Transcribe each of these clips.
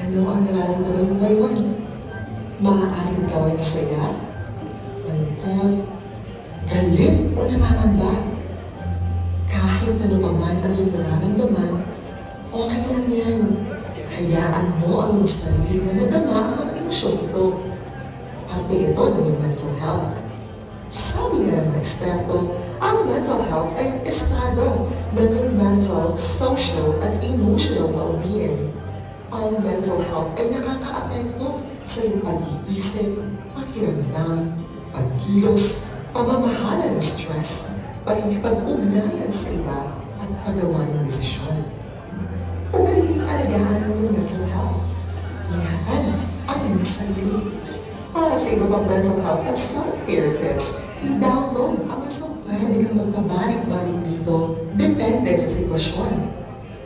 Ano ang nararamdaman mo ngayon? Maaaring ikaw ay masaya, malungkot, galit o nangangamba. Kahit ano pa man ang iyong nararamdaman, okay lang yan. Hayaan mo ang iyong sarili na madama ang mga emosyong ito. Parte ito ng iyong mental health. Sabi nga ng mga eksperto, ang mental health ay estado ng iyong mental, social at emotional well-being. Ang mental health ay nakakaapekto sa iyong pag-iisip, pakiramdam, pagkilos, pamamahala ng stress, pakikipag-ugnayan sa iba at paggawa ng desisyon. Ugaliing alagaan ng iyong mental health. Ingatan ang iyong sarili. Para sa iba pang mental health at self-care tips, i-download ang isang pwede kang magpabalik-balik dito depende sa sitwasyon.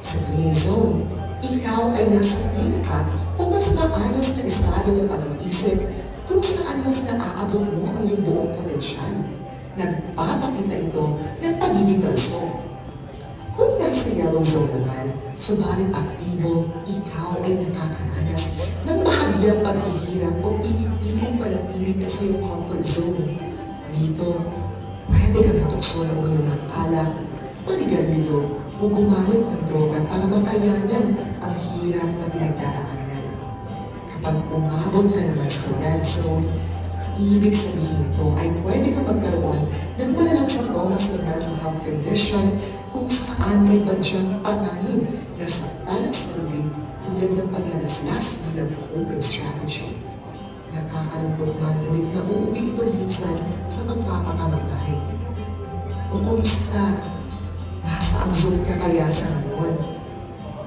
Sa green zone, ikaw ay nasa pinaka o mas maayos na estado ng pag-iisip kung saan mas naaabot mo ang iyong buong potensyal. Nagpapakita ito ng pagiging malso. Kung nasa yellow zone naman, subalit aktibo, ikaw ay nakakaranas ng bahagyang paghihirap o pinipiling manatili ka sa iyong comfort zone. Dito, pwede kang matukso ng iyong alak, manigarilyo, o gumamit ng droga para mapayanan ang hirap na pinagdaraanan. Kapag umabot ka naman sa red zone, ibig sabihin ito ay pwede kang magkaroon ng malalang sintomas ng mental health condition kung saan may badyang panganib na sakta ng sarili tulad ng paglalaslas bilang coping strategy. Nakakalungkot man ulit na uuwi ito minsan sa pagpapakamagay. O kumusta? Nasa ang zone ka kaya sa ngayon?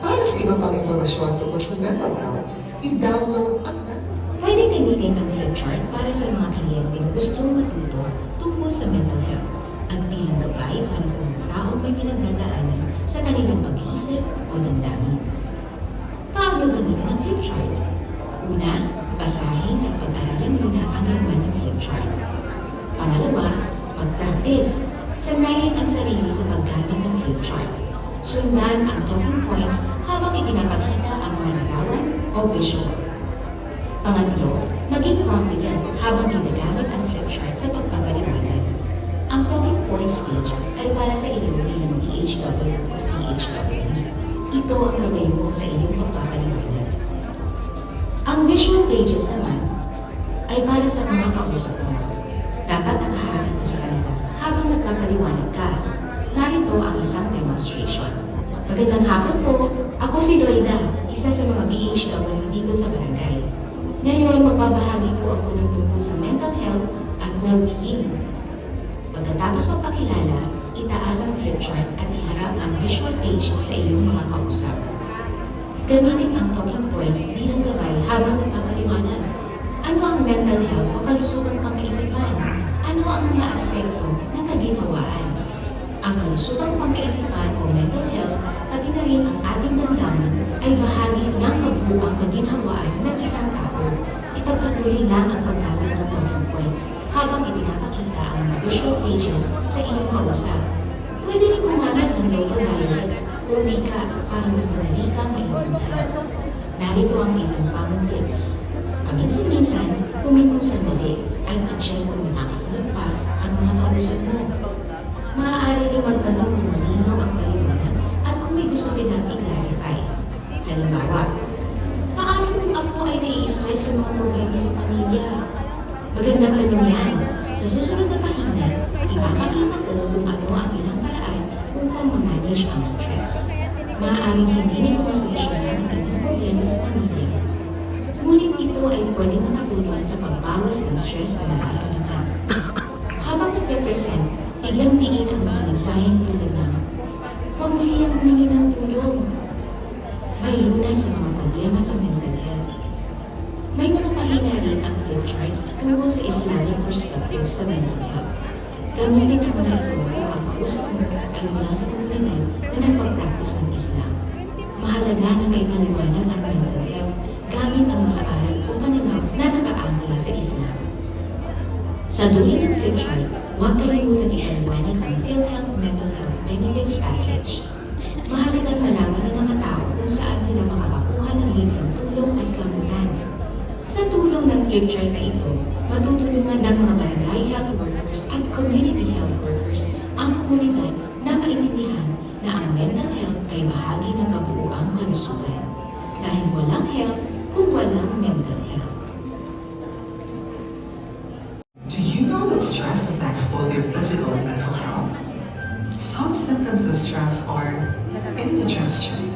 Para sa iba pang impormasyon tungkol sa mental health, i-download ang Pwede gamitin ang flip chart para sa mga kliyenteng gustong matuto tungkol sa mental health at bilang gabay para sa mga taong may pinagdadaanan sa kanilang pag-iisip o damdamin. Paano gamitin ang flip chart? Una, basahin at pag-aralin muna ang laman ng flip chart. Pangalawa, mag-practice. Sanayin ang sarili sa paggamit ng flip chart. Sundan ang talking points habang itinapakita ang mga larawan o visual. Pangatlo, maging confident habang ginagamit ang flip chart sa pagpapaliwanag. Ang talking points page ay para sa iyo bilang BHW o CHW. Ito ang lagay mo sa inyong pagpapaliwanag. Ang visual pages naman ay para sa mga kausap mo. Dapat nakaharap ito sa kanila habang nagpapaliwanag ka. Narito ang isang demonstration. Magandang hapon po. Ako si Loida, isa sa mga BHW dito sa barangay. Ngayon, magbabahagi po ako ng tungkol sa mental health at well-being. Pagkatapos magpakilala, itaas ang flip chart at iharap ang visual page sa iyong mga kausap. Gamitin ang talking points bilang gabay habang nagpapaliwanag. Ano ang mental health o kalusugang pangkaisipan? Ano ang mga aspekto ng kaginhawaan? Ang kalusukang pangkaisipan o mental health, pati na rin ang ating damdamin, ay bahagi ng magbuang kaginhawaan ng isang tao. Ipagpatuloy lang ang paggamit ng talking points habang itinapakita ang mga visual pages sa iyong kausap. Pwede rin gumamit ng local dialects o wika para mas madali kang maintindihan. Narito ang ilang bagong tips. Paminsan-minsan, huminto sandali at i-check kung nakakasunod pa ang mga kausap mo. Maaari rin magtanong kung malinaw ang paliwanag at kung may gusto silang i-clarify. Halimbawa, paano kung ako ay nai-stress sa mga problema sa pamilya? Magandang tanong yan. Sa susunod na pahina, ipapakita ko kung ano ang ilang paraan upang ma-manage ang stress. Maaaring hindi nito masolusyonan ang inyong problema sa pamilya. Ngunit ito ay pwedeng makatulong sa pagbawas ng stress na nararamdaman. Habang nagpe-present, biglang tiin ang mga mensaheng tulad ng huwag mahiyang humingi ng tulong. May lunas sa mga problema sa mental health. May mga pahina rin ang flip chart tungkol sa Islamic perspective sa mental health. Gamitin ang mga ito kung ang kausap mo ay mula sa komunidad na nagpag-practice ng Islam. Mahalaga na may paliwanag ang mental health gamit ang mga aral o pananaw na nakaangkla sa Islam. Sa dulo ng flip chart, huwag kalimutan ipaliwanag ang PhilHealth Mental Health Benefits Package. Mahalagang malaman ng mga tao kung saan sila makakakuha ng libreng tulong at flip chart na ito, matutulungan ng mga barangay health workers at community health workers ang komunidad na maintindihan na ang mental health ay bahagi ng kabuuang kalusugan. Dahil walang health kung walang mental health. Do you know that stress affects both your physical and mental health? Some symptoms of stress are indigestion,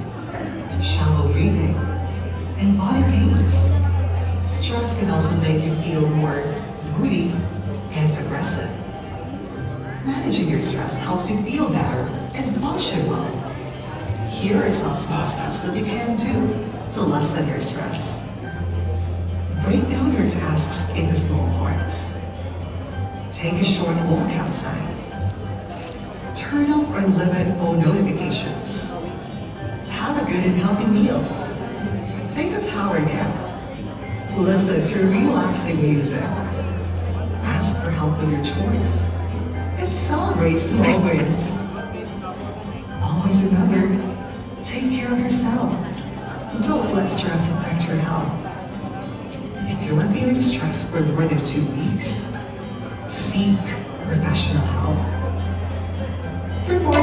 shallow breathing, and body pains. Stress can also make you feel more moody and aggressive. Managing your stress helps you feel better and function well. Here are some small steps that you can do to lessen your stress. Break down your tasks into small parts. Take a short walk outside. Turn off or limit phone notifications. Have a good and healthy meal. Take a power nap. Listen to relaxing music. Ask for help with your chores. And celebrate small wins. Always remember, take care of yourself. Don't let stress affect your health. If you're feeling stressed for more than 2 weeks, seek professional help. Report